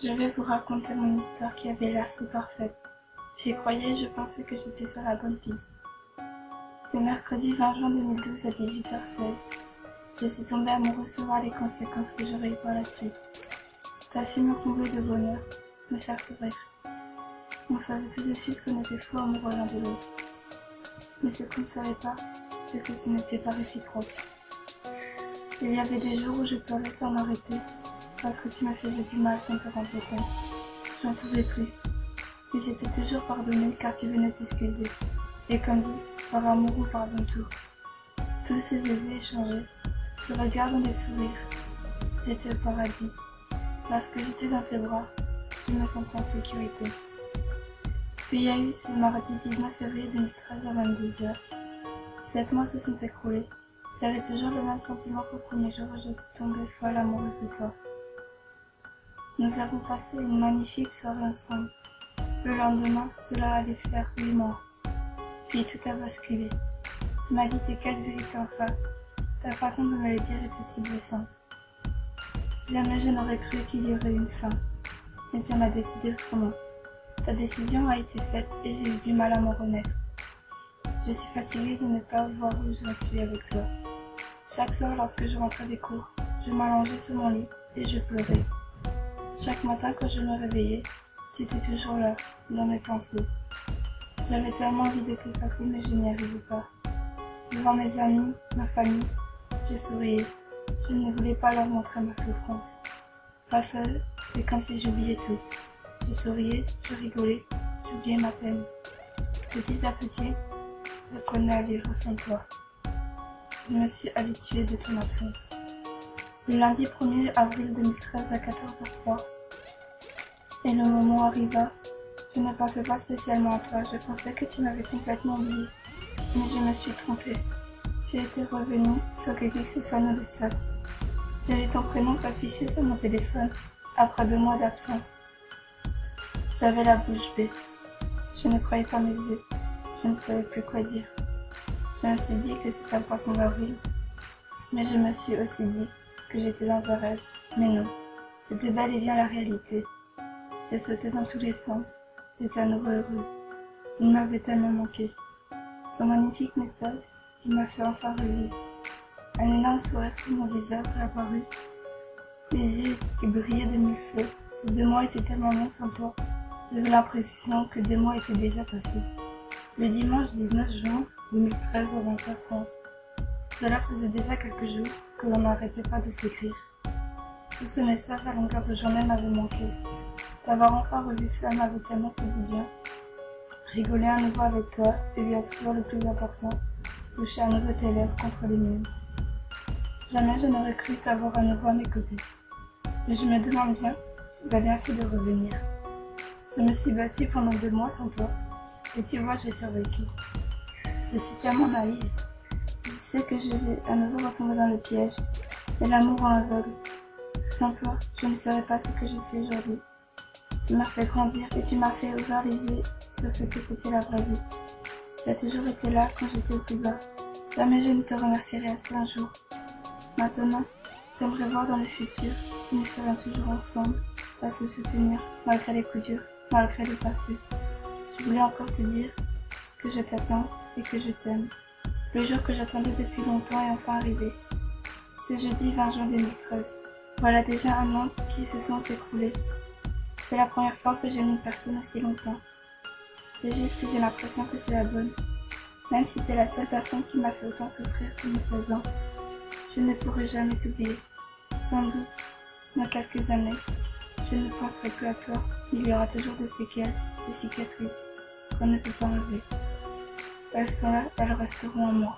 Je vais vous raconter mon histoire qui avait l'air si parfaite. J'y croyais et je pensais que j'étais sur la bonne piste. Le mercredi 20 juin 2012 à 18h16, je suis tombée amoureuse sans voir les conséquences que j'aurais eues par la suite. Ta fille me combler de bonheur, me faire sourire. On savait tout de suite qu'on était fous amoureux l'un de l'autre. Mais ce qu'on ne savait pas, c'est que ce n'était pas réciproque. Il y avait des jours où je pleurais sans m'arrêter, parce que tu me faisais du mal sans te rendre compte. J'en pouvais plus. Et j'étais toujours pardonnée car tu venais t'excuser. Et comme dit, par amour ou pardon tout. Tous ces baisers échangés, ce regard dans les sourires. J'étais au paradis. Lorsque j'étais dans tes bras, je me sentais en sécurité. Puis il y a eu ce mardi 19 février 2013 à 22h. 7 mois se sont écroulés. J'avais toujours le même sentiment qu'au premier jour où je suis tombée folle amoureuse de toi. Nous avons passé une magnifique soirée ensemble. Le lendemain, cela allait faire 8 mois. Puis tout a basculé. Tu m'as dit tes 4 vérités en face. Ta façon de me les dire était si blessante. Jamais je n'aurais cru qu'il y aurait une fin. Mais tu en as décidé autrement. Ta décision a été faite et j'ai eu du mal à m'en remettre. Je suis fatiguée de ne pas voir où j'en suis avec toi. Chaque soir, lorsque je rentrais des cours, je m'allongeais sur mon lit et je pleurais. Chaque matin, quand je me réveillais, tu étais toujours là, dans mes pensées. J'avais tellement envie de t'effacer, mais je n'y arrivais pas. Devant mes amis, ma famille, je souriais. Je ne voulais pas leur montrer ma souffrance. Face à eux, c'est comme si j'oubliais tout. Je souriais, je rigolais, j'oubliais ma peine. Petit à petit, je connais à vivre sans toi. Je me suis habituée de ton absence. Le lundi 1er avril 2013 à 14h03. Et le moment arriva. Je ne pensais pas spécialement à toi, je pensais que tu m'avais complètement oublié. Mais je me suis trompée. Tu étais revenu sans que qui que ce soit ne le sache. J'ai vu ton prénom s'afficher sur mon téléphone, après 2 mois d'absence. J'avais la bouche bée. Je ne croyais pas mes yeux. Je ne savais plus quoi dire. Je me suis dit que c'était un poisson d'avril. Mais je me suis aussi dit que j'étais dans un rêve. Mais non, c'était bel et bien la réalité. J'ai sauté dans tous les sens. J'étais à nouveau heureuse. Il m'avait tellement manqué. Son magnifique message, il m'a fait enfin revivre. Un énorme sourire sur mon visage réapparut. Les yeux qui brillaient de mille feux. Ces 2 mois étaient tellement longs sans toi. J'avais l'impression que des mois étaient déjà passés. Le dimanche 19 juin 2013 à 20h30. Cela faisait déjà quelques jours que l'on n'arrêtait pas de s'écrire. Tous ces messages à longueur de journée m'avaient manqué. D'avoir enfin revu cela m'avait tellement fait du bien. Rigoler à nouveau avec toi, et bien sûr le plus important, toucher à nouveau tes lèvres contre les miennes. Jamais je n'aurais cru t'avoir à nouveau à mes côtés. Mais je me demande bien si t'as bien fait de revenir. Je me suis battue pendant 2 mois sans toi, et tu vois, j'ai survécu. Je suis tellement naïve. Je sais que je vais à nouveau retomber dans le piège, et l'amour rend aveugle. Sans toi, je ne serais pas ce que je suis aujourd'hui. Tu m'as fait grandir et tu m'as fait ouvrir les yeux sur ce que c'était la vraie vie. Tu as toujours été là quand j'étais au plus bas. Jamais je ne te remercierai assez un jour. Maintenant, j'aimerais voir dans le futur si nous serions toujours ensemble, à se soutenir malgré les coups durs, malgré le passé. Je voulais encore te dire que je t'attends et que je t'aime. Le jour que j'attendais depuis longtemps est enfin arrivé. Ce jeudi 20 juin 2013. Voilà déjà 1 an qui se sont écoulés. C'est la première fois que j'aime une personne aussi longtemps. C'est juste que j'ai l'impression que c'est la bonne. Même si t'es la seule personne qui m'a fait autant souffrir sur mes 16 ans, je ne pourrai jamais t'oublier. Sans doute, dans quelques années, je ne penserai plus à toi. Il y aura toujours des séquelles, des cicatrices qu'on ne peut pas enlever. Elles sont là, elles resteront en moi.